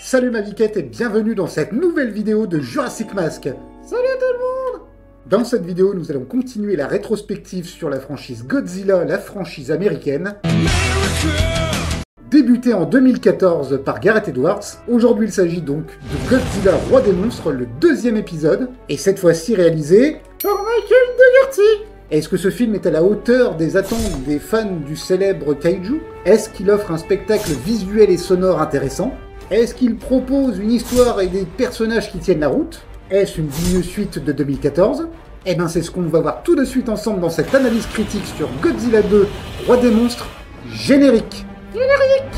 Salut ma Viquette et bienvenue dans cette nouvelle vidéo de Jurassic Mask. Salut tout le monde! Dans cette vidéo, nous allons continuer la rétrospective sur la franchise Godzilla, la franchise américaine. Débutée en 2014 par Gareth Edwards, aujourd'hui il s'agit donc de Godzilla, Roi des monstres, le deuxième épisode, et cette fois-ci réalisé par Michael Dougherty. Est-ce que ce film est à la hauteur des attentes des fans du célèbre kaiju? Est-ce qu'il offre un spectacle visuel et sonore intéressant? Est-ce qu'il propose une histoire et des personnages qui tiennent la route? Est-ce une digne suite de 2014? Eh ben c'est ce qu'on va voir tout de suite ensemble dans cette analyse critique sur Godzilla 2, Roi des monstres, générique. Générique!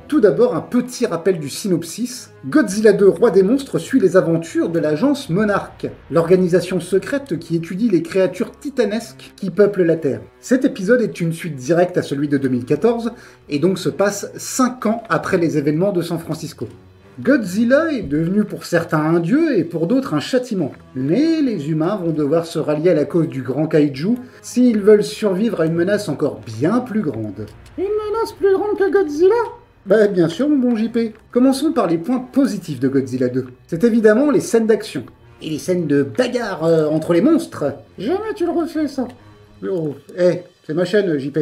Tout d'abord, un petit rappel du synopsis. Godzilla 2, Roi des monstres, suit les aventures de l'agence Monarch, l'organisation secrète qui étudie les créatures titanesques qui peuplent la Terre. Cet épisode est une suite directe à celui de 2014, et donc se passe 5 ans après les événements de San Francisco. Godzilla est devenu pour certains un dieu et pour d'autres un châtiment. Mais les humains vont devoir se rallier à la cause du grand kaiju s'ils veulent survivre à une menace encore bien plus grande. Une menace plus grande que Godzilla ? Bah bien sûr mon bon JP. Commençons par les points positifs de Godzilla 2. C'est évidemment les scènes d'action. Et les scènes de bagarre entre les monstres. Jamais tu le refais ça. Oh, c'est ma chaîne JP.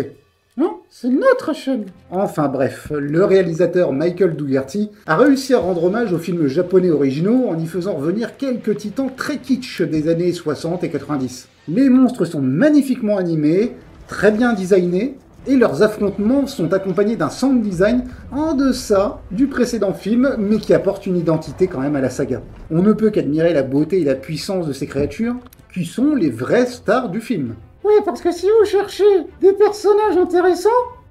Non, c'est notre chaîne. Enfin bref, le réalisateur Michael Dougherty a réussi à rendre hommage aux films japonais originaux en y faisant revenir quelques titans très kitsch des années 60 et 90. Les monstres sont magnifiquement animés, très bien designés, et leurs affrontements sont accompagnés d'un sound design en deçà du précédent film, mais qui apporte une identité quand même à la saga. On ne peut qu'admirer la beauté et la puissance de ces créatures, qui sont les vraies stars du film. Oui, parce que si vous cherchez des personnages intéressants,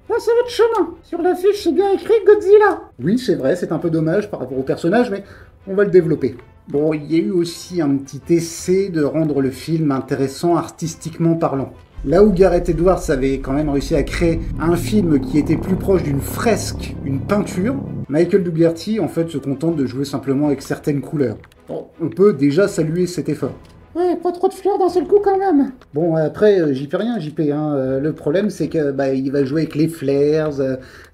là c'est votre chemin. Sur l'affiche c'est bien écrit Godzilla. Oui, c'est vrai, c'est un peu dommage par rapport aux personnages, mais on va le développer. Bon, il y a eu aussi un petit essai de rendre le film intéressant artistiquement parlant. Là où Gareth Edwards avait quand même réussi à créer un film qui était plus proche d'une fresque, une peinture, Michael Dougherty en fait se contente de jouer simplement avec certaines couleurs. Bon, on peut déjà saluer cet effort. Ouais, pas trop de fleurs d'un seul coup quand même. Bon, après, j'y fais rien, JP. Le problème, c'est que il va jouer avec les flares,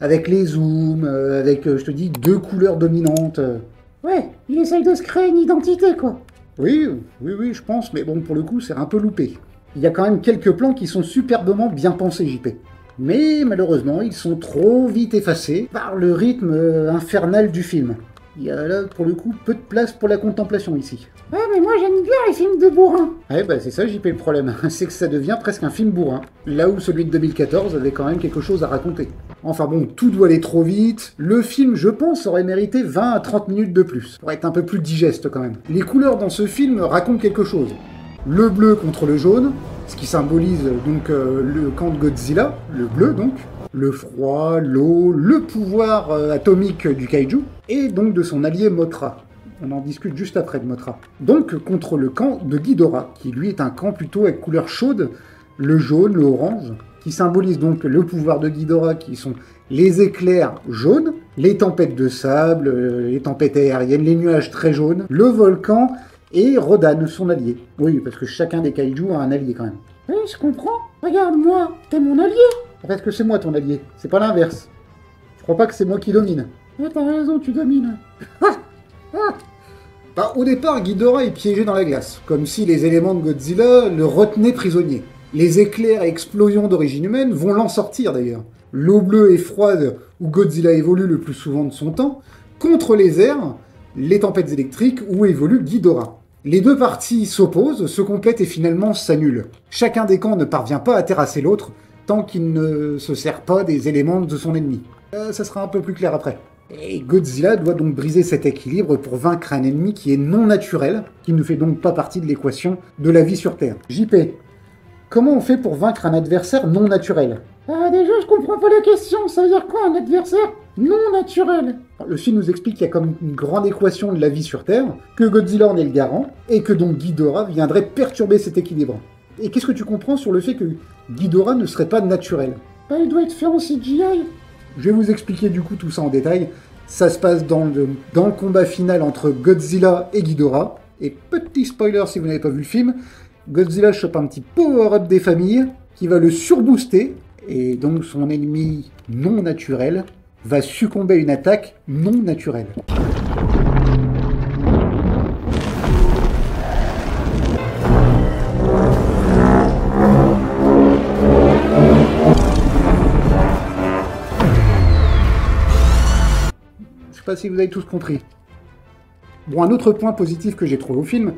avec les zooms, avec, je te dis, 2 couleurs dominantes. Ouais, il essaye de se créer une identité, quoi. Oui, je pense, mais bon, pour le coup, c'est un peu loupé. Il y a quand même quelques plans qui sont superbement bien pensés, JP. Mais malheureusement, ils sont trop vite effacés par le rythme infernal du film. Il y a là, pour le coup, peu de place pour la contemplation ici. Ouais, mais moi j'aime bien les films de bourrin. Ouais, c'est ça, JP, le problème. C'est que ça devient presque un film bourrin. Là où celui de 2014 avait quand même quelque chose à raconter. Enfin bon, tout doit aller trop vite. Le film, je pense, aurait mérité 20 à 30 minutes de plus. Pour être un peu plus digeste quand même. Les couleurs dans ce film racontent quelque chose. Le bleu contre le jaune, ce qui symbolise donc le camp de Godzilla, le bleu donc, le froid, l'eau, le pouvoir atomique du kaiju, et donc de son allié Mothra. On en discute juste après de Mothra. Donc contre le camp de Ghidorah, qui lui est un camp plutôt avec couleur chaude, le jaune, le orange, qui symbolise donc le pouvoir de Ghidorah, qui sont les éclairs jaunes, les tempêtes de sable, les tempêtes aériennes, les nuages très jaunes, le volcan, et Rodan, son allié. Oui, parce que chacun des kaiju a un allié quand même. Oui, je comprends. Regarde-moi, t'es mon allié. Parce que c'est moi ton allié, c'est pas l'inverse. Je crois pas que c'est moi qui domine. Ouais, t'as raison, tu domines. Au départ, Ghidorah est piégé dans la glace, comme si les éléments de Godzilla le retenaient prisonnier. Les éclairs et explosions d'origine humaine vont l'en sortir d'ailleurs. L'eau bleue et froide, où Godzilla évolue le plus souvent de son temps, contre les airs, les tempêtes électriques, où évolue Ghidorah. Les deux parties s'opposent, se complètent et finalement s'annulent. Chacun des camps ne parvient pas à terrasser l'autre, tant qu'il ne se sert pas des éléments de son ennemi. Ça sera un peu plus clair après. Et Godzilla doit donc briser cet équilibre pour vaincre un ennemi qui est non naturel, qui ne fait donc pas partie de l'équation de la vie sur Terre. JP, comment on fait pour vaincre un adversaire non naturel? Déjà, je comprends pas la question, ça veut dire quoi un adversaire non naturel? Le film nous explique qu'il y a comme une grande équation de la vie sur Terre, que Godzilla en est le garant, et que donc Ghidorah viendrait perturber cet équilibre. Et qu'est-ce que tu comprends sur le fait que Ghidorah ne serait pas naturel? Il doit être fait en CGI. Je vais vous expliquer du coup tout ça en détail. Ça se passe dans le combat final entre Godzilla et Ghidorah. Et petit spoiler si vous n'avez pas vu le film, Godzilla chope un petit power-up des familles qui va le surbooster, et donc son ennemi non naturel va succomber à une attaque non naturelle. Je sais pas si vous avez tous compris. Bon, un autre point positif que j'ai trouvé au film,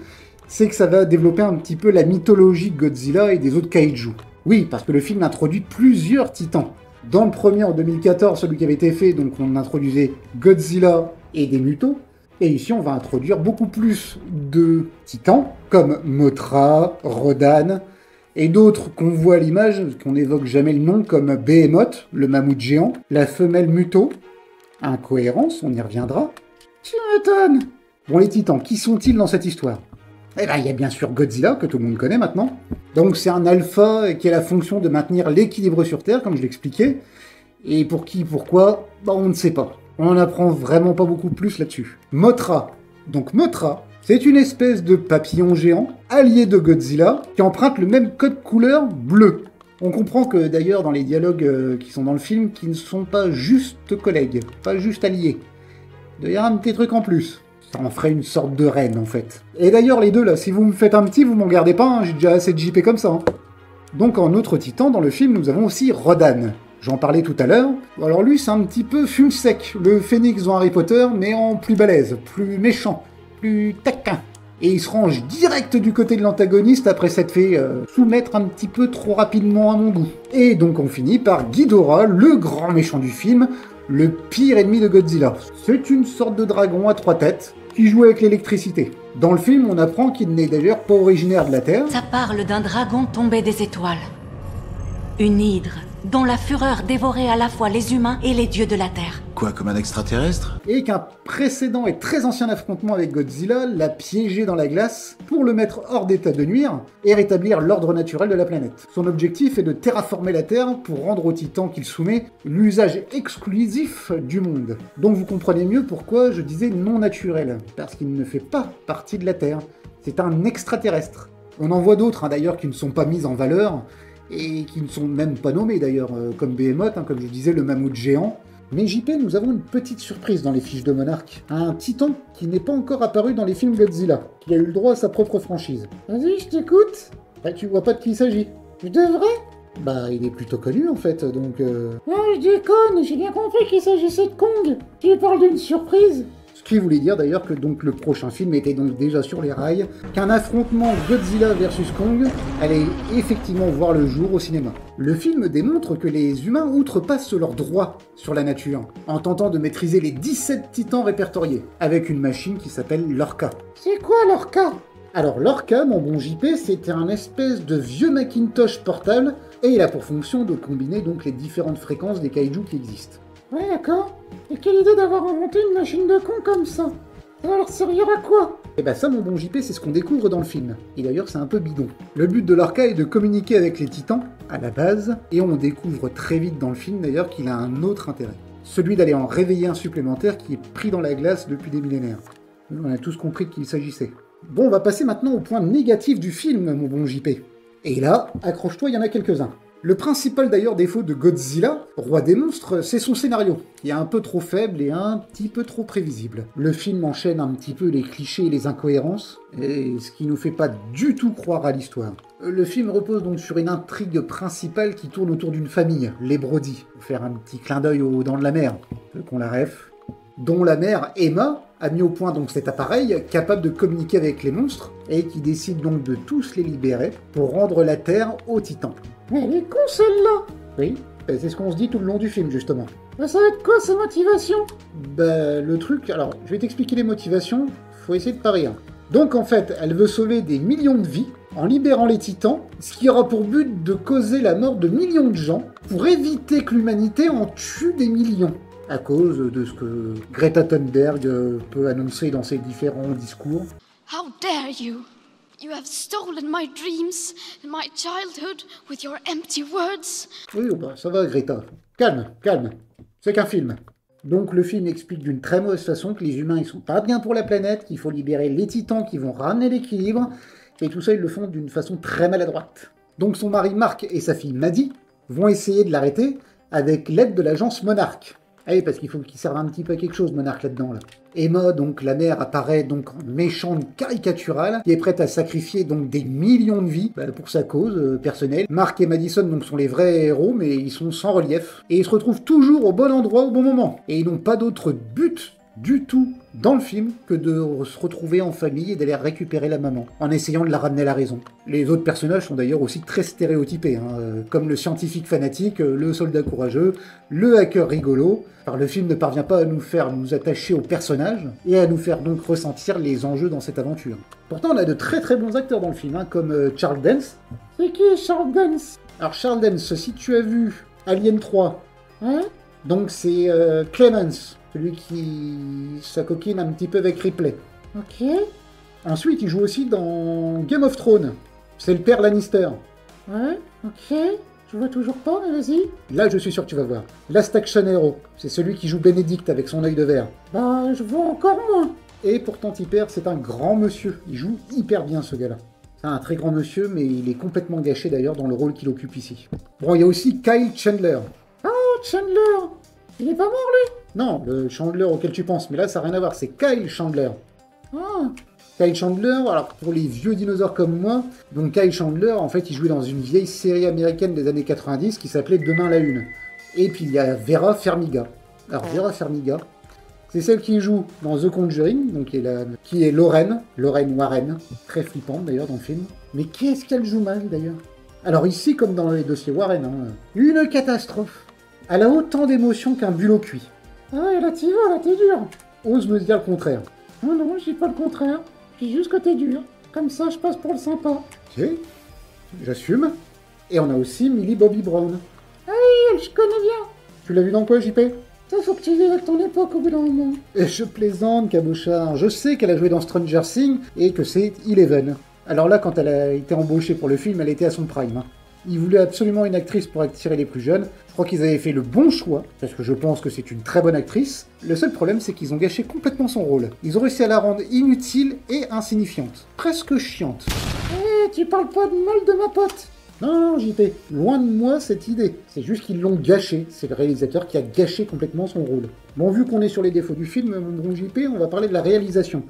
c'est que ça va développer un petit peu la mythologie de Godzilla et des autres kaiju. Oui, parce que le film introduit plusieurs titans. Dans le premier, en 2014, celui qui avait été fait, donc on introduisait Godzilla et des Mutos. Et ici, on va introduire beaucoup plus de titans, comme Mothra, Rodan, et d'autres qu'on voit à l'image, qu'on n'évoque jamais le nom, comme Behemoth, le mammouth géant, la femelle Muto. Incohérence, on y reviendra. Tu m'étonnes. Bon, les titans, qui sont-ils dans cette histoire? Eh ben, il y a bien sûr Godzilla, que tout le monde connaît maintenant. Donc c'est un alpha qui a la fonction de maintenir l'équilibre sur Terre, comme je l'expliquais. Et pour qui, pourquoi, bah, on ne sait pas. On n'apprend vraiment pas beaucoup plus là-dessus. Mothra. Donc Mothra, c'est une espèce de papillon géant, allié de Godzilla, qui emprunte le même code couleur bleu. On comprend que d'ailleurs dans les dialogues qui sont dans le film, qu'ils ne sont pas juste collègues, pas juste alliés. D'ailleurs un petit truc en plus. Ça en ferait une sorte de reine, en fait. Et d'ailleurs, les deux, là, si vous me faites un petit, vous m'en gardez pas, hein, j'ai déjà assez de JP comme ça. Hein. Donc, en autre titan, dans le film, nous avons aussi Rodan. J'en parlais tout à l'heure. Alors lui, c'est un petit peu fume sec, le phénix dans Harry Potter, mais en plus balèze, plus méchant, plus taquin. Et il se range direct du côté de l'antagoniste après s'être fait soumettre un petit peu trop rapidement à mon goût. Et donc, on finit par Ghidorah, le grand méchant du film, le pire ennemi de Godzilla. C'est une sorte de dragon à 3 têtes, qui joue avec l'électricité. Dans le film, on apprend qu'il n'est d'ailleurs pas originaire de la Terre. Ça parle d'un dragon tombé des étoiles. Une hydre, dont la fureur dévorait à la fois les humains et les dieux de la Terre. Quoi, comme un extraterrestre? Et qu'un précédent et très ancien affrontement avec Godzilla l'a piégé dans la glace pour le mettre hors d'état de nuire et rétablir l'ordre naturel de la planète. Son objectif est de terraformer la Terre pour rendre aux titans qu'il soumet l'usage exclusif du monde. Donc vous comprenez mieux pourquoi je disais non naturel, parce qu'il ne fait pas partie de la Terre. C'est un extraterrestre. On en voit d'autres d'ailleurs qui ne sont pas mis en valeur et qui ne sont même pas nommés d'ailleurs, comme Behemoth, comme je disais, le mammouth géant. Mais JP, nous avons une petite surprise dans les fiches de Monarch. Un titan qui n'est pas encore apparu dans les films Godzilla, qui a eu le droit à sa propre franchise. Vas-y, je t'écoute. Bah, tu vois pas de qui il s'agit. Je devrais. Bah, il est plutôt connu en fait, donc Non, je déconne, j'ai bien compris qu'il s'agissait de Kong. Tu parles d'une surprise. Ce qui voulait dire d'ailleurs que donc le prochain film était donc déjà sur les rails, qu'un affrontement Godzilla versus Kong allait effectivement voir le jour au cinéma. Le film démontre que les humains outrepassent leurs droits sur la nature, en tentant de maîtriser les 17 titans répertoriés, avec une machine qui s'appelle l'Orca. C'est quoi l'Orca? Alors l'Orca, mon bon JP, c'était un espèce de vieux Macintosh portable, et il a pour fonction de combiner donc les différentes fréquences des kaiju qui existent. Ouais, d'accord. Et quelle idée d'avoir inventé une machine de con comme ça? Ça va leur servir à quoi? Eh ben ça, mon bon JP, c'est ce qu'on découvre dans le film. Et d'ailleurs, c'est un peu bidon. Le but de l'Orca est de communiquer avec les titans, à la base, et on découvre très vite dans le film d'ailleurs qu'il a un autre intérêt. Celui d'aller en réveiller un supplémentaire qui est pris dans la glace depuis des millénaires. On a tous compris de qui il s'agissait. Bon, on va passer maintenant au point négatif du film, mon bon JP. Et là, accroche-toi, il y en a quelques-uns. Le principal d'ailleurs défaut de Godzilla, roi des monstres, c'est son scénario, qui est un peu trop faible et un petit peu trop prévisible. Le film enchaîne un petit peu les clichés et les incohérences, et ce qui nous fait pas du tout croire à l'histoire. Le film repose donc sur une intrigue principale qui tourne autour d'une famille, les Brody, pour faire un petit clin d'œil aux Dents de la Mer, ceux qu'on la ref, dont la mère, Emma, a mis au point donc cet appareil capable de communiquer avec les monstres, et qui décide donc de tous les libérer pour rendre la Terre aux titans. Mais elle est con celle-là! Oui, c'est ce qu'on se dit tout le long du film justement. Ça va être quoi sa motivation? Bah le truc, alors je vais t'expliquer les motivations, faut essayer de pas rire. Donc en fait, elle veut sauver des millions de vies en libérant les titans, ce qui aura pour but de causer la mort de millions de gens pour éviter que l'humanité en tue des millions. À cause de ce que Greta Thunberg peut annoncer dans ses différents discours. How dare you! You have stolen my dreams and my childhood with your empty words. Oui, bah, ça va Greta. Calme, calme. C'est qu'un film. Donc le film explique d'une très mauvaise façon que les humains ils sont pas bien pour la planète, qu'il faut libérer les titans qui vont ramener l'équilibre, et tout ça ils le font d'une façon très maladroite. Donc son mari Mark et sa fille Maddie vont essayer de l'arrêter avec l'aide de l'agence Monarch. Ah oui, parce qu'il faut qu'il serve un petit peu à quelque chose, Monarch, là-dedans. Là. Emma, donc la mère, apparaît donc en méchante caricaturale, qui est prête à sacrifier donc des millions de vies pour sa cause personnelle. Mark et Madison donc, sont les vrais héros, mais ils sont sans relief. Et ils se retrouvent toujours au bon endroit au bon moment. Et ils n'ont pas d'autre but du tout dans le film que de se retrouver en famille et d'aller récupérer la maman, en essayant de la ramener à la raison. Les autres personnages sont d'ailleurs aussi très stéréotypés, comme le scientifique fanatique, le soldat courageux, le hacker rigolo. Alors, le film ne parvient pas à nous faire nous attacher aux personnages et à nous faire donc ressentir les enjeux dans cette aventure. Pourtant, on a de très très bons acteurs dans le film, comme Charles Dance. C'est qui Charles Dance? Alors Charles Dance, si tu as vu Alien 3, donc c'est Clemens. Celui qui s'acoquine un petit peu avec Ripley. Ok. Ensuite, il joue aussi dans Game of Thrones. C'est le père Lannister. Ouais, ok. Je vois toujours pas, mais vas-y. Là, je suis sûr que tu vas voir. Last Action Hero. C'est celui qui joue Benedict avec son œil de verre. Bah, je vois encore moins. Et pourtant, Tipper, c'est un grand monsieur. Il joue hyper bien, ce gars-là. C'est un très grand monsieur, mais il est complètement gâché, d'ailleurs, dans le rôle qu'il occupe ici. Bon, il y a aussi Kyle Chandler. Oh, Chandler! Il est pas mort, lui? Non, le Chandler auquel tu penses, mais là, ça n'a rien à voir, c'est Kyle Chandler. Ah. Kyle Chandler, alors pour les vieux dinosaures comme moi, donc Kyle Chandler, en fait, il jouait dans une vieille série américaine des années 90 qui s'appelait Demain la Une. Et puis il y a Vera Farmiga. Alors Vera Farmiga, c'est celle qui joue dans The Conjuring, donc qui est Lorraine Warren, très flippante d'ailleurs dans le film. Mais qu'est-ce qu'elle joue mal d'ailleurs? Alors ici, comme dans les dossiers Warren, une catastrophe. Elle a autant d'émotions qu'un bulot cuit. Ah ouais, là t'y vas, là t'es dur. Ose me dire le contraire. Non, non, je dis pas le contraire. Je dis juste que t'es dur. Comme ça, je passe pour le sympa. Ok, j'assume. Et on a aussi Millie Bobby Brown. Ah oui, je connais bien. Tu l'as vu dans quoi, JP? Ça, faut que tu vives avec ton époque au bout d'un moment. Et je plaisante, Cabouchard. Je sais qu'elle a joué dans Stranger Things et que c'est Eleven. Alors là, quand elle a été embauchée pour le film, elle était à son prime. Ils voulaient absolument une actrice pour attirer les plus jeunes. Je crois qu'ils avaient fait le bon choix, parce que je pense que c'est une très bonne actrice. Le seul problème, c'est qu'ils ont gâché complètement son rôle. Ils ont réussi à la rendre inutile et insignifiante. Presque chiante. Eh, tu parles pas de mal de ma pote. Non, JP, loin de moi cette idée. C'est juste qu'ils l'ont gâché. C'est le réalisateur qui a gâché complètement son rôle. Bon, vu qu'on est sur les défauts du film, mon bon JP, on va parler de la réalisation.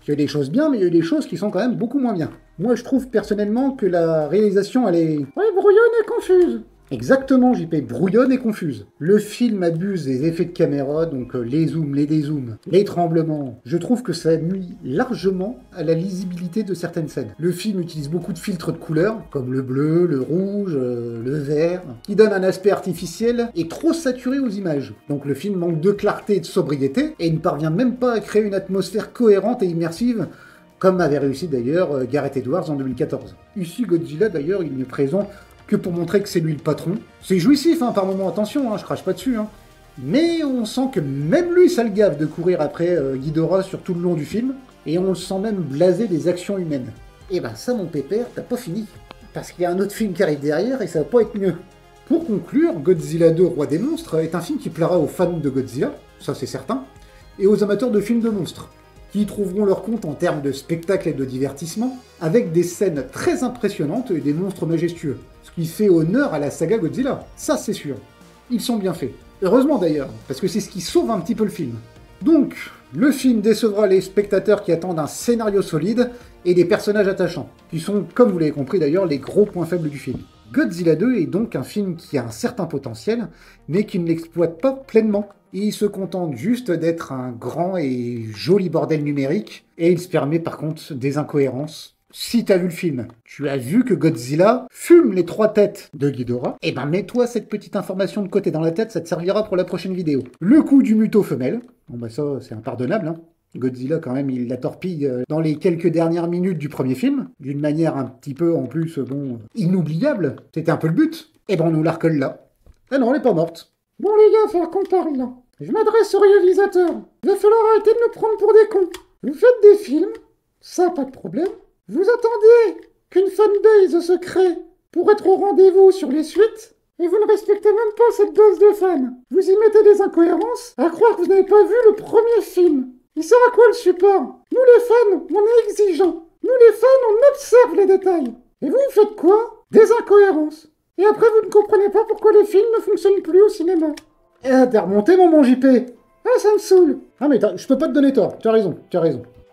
Il y a eu des choses bien, mais il y a eu des choses qui sont quand même beaucoup moins bien. Moi, je trouve personnellement que la réalisation, elle est... ouais, brouillonne et confuse. Exactement, JP, brouillonne et confuse. Le film abuse des effets de caméra, donc les zooms, les dézooms, les tremblements. Je trouve que ça nuit largement à la lisibilité de certaines scènes. Le film utilise beaucoup de filtres de couleurs, comme le bleu, le rouge, le vert, qui donnent un aspect artificiel et trop saturé aux images. Donc le film manque de clarté et de sobriété, et ne parvient même pas à créer une atmosphère cohérente et immersive, comme avait réussi d'ailleurs Gareth Edwards en 2014. Ici, Godzilla, d'ailleurs, il n'est présent que pour montrer que c'est lui le patron. C'est jouissif, par moment, attention, je crache pas dessus. Mais on sent que même lui, ça le gave de courir après Ghidorah sur tout le long du film, et on le sent même blasé des actions humaines. Et ben ça, mon pépère, t'as pas fini. Parce qu'il y a un autre film qui arrive derrière, et ça va pas être mieux. Pour conclure, Godzilla 2, Roi des monstres, est un film qui plaira aux fans de Godzilla, ça c'est certain, et aux amateurs de films de monstres, qui y trouveront leur compte en termes de spectacle et de divertissement, avec des scènes très impressionnantes et des monstres majestueux. Ce qui fait honneur à la saga Godzilla, ça c'est sûr. Ils sont bien faits. Heureusement d'ailleurs, parce que c'est ce qui sauve un petit peu le film. Donc, le film décevra les spectateurs qui attendent un scénario solide et des personnages attachants, qui sont, comme vous l'avez compris d'ailleurs, les gros points faibles du film. Godzilla 2 est donc un film qui a un certain potentiel, mais qui ne l'exploite pas pleinement. Il se contente juste d'être un grand et joli bordel numérique, et il se permet par contre des incohérences. Si t'as vu le film, tu as vu que Godzilla fume les 3 têtes de Ghidorah, et ben mets-toi cette petite information de côté dans la tête, ça te servira pour la prochaine vidéo. Le coup du muto femelle, bon bah ça c'est impardonnable, Godzilla quand même il la torpille dans les quelques dernières minutes du premier film, d'une manière un petit peu en plus, inoubliable, c'était un peu le but, et ben on nous la recolle là. Ah non, elle est pas morte. Bon les gars, faut qu'on parle là. Je m'adresse au réalisateur. Il va falloir arrêter de nous prendre pour des cons. Vous faites des films, ça pas de problème. Vous attendez qu'une fanbase se crée pour être au rendez-vous sur les suites, Et vous ne respectez même pas cette base de fans. Vous y mettez des incohérences à croire que vous n'avez pas vu le premier film. Il sert à quoi le support? Nous les fans, on est exigeants. Nous les fans, on observe les détails. Et vous faites quoi? Des incohérences. Et après vous ne comprenez pas pourquoi les films ne fonctionnent plus au cinéma. Eh, t'es remonté mon JP. Ah, ça me saoule. Ah mais je peux pas te donner tort, tu as raison.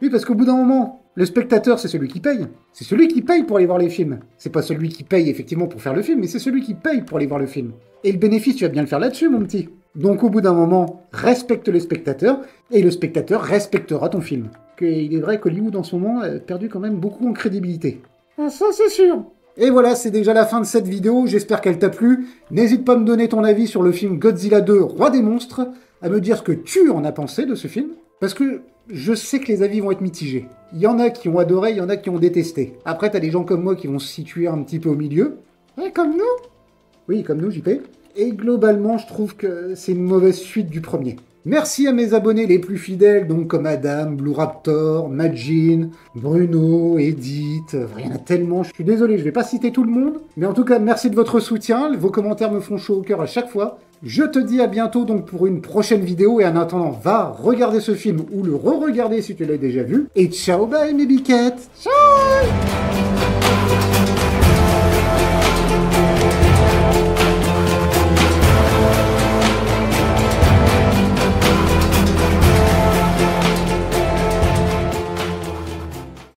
Oui, parce qu'au bout d'un moment, le spectateur, c'est celui qui paye. C'est celui qui paye pour aller voir les films. C'est pas celui qui paye effectivement pour faire le film, mais c'est celui qui paye pour aller voir le film. Et le bénéfice, tu vas bien le faire là-dessus, mon petit. Donc au bout d'un moment, respecte les spectateurs, et le spectateur respectera ton film. Il est vrai qu'Hollywood en ce moment a perdu quand même beaucoup en crédibilité. Ah, ça c'est sûr. Et voilà, c'est déjà la fin de cette vidéo, j'espère qu'elle t'a plu. N'hésite pas à me donner ton avis sur le film Godzilla 2, Roi des monstres, à me dire ce que tu en as pensé de ce film, parce que je sais que les avis vont être mitigés. Il y en a qui ont adoré, il y en a qui ont détesté. Après, t'as des gens comme moi qui vont se situer un petit peu au milieu. Et comme nous. Oui, comme nous, JP. Et globalement, je trouve que c'est une mauvaise suite du premier. Merci à mes abonnés les plus fidèles, donc comme Adam, Blue Raptor, Majin, Bruno, Edith, il y en a tellement, je suis désolé, je vais pas citer tout le monde, mais en tout cas, merci de votre soutien, vos commentaires me font chaud au cœur à chaque fois. Je te dis à bientôt donc pour une prochaine vidéo, et en attendant, va regarder ce film ou le re-regarder si tu l'as déjà vu, et ciao bye mes biquettes. Ciao.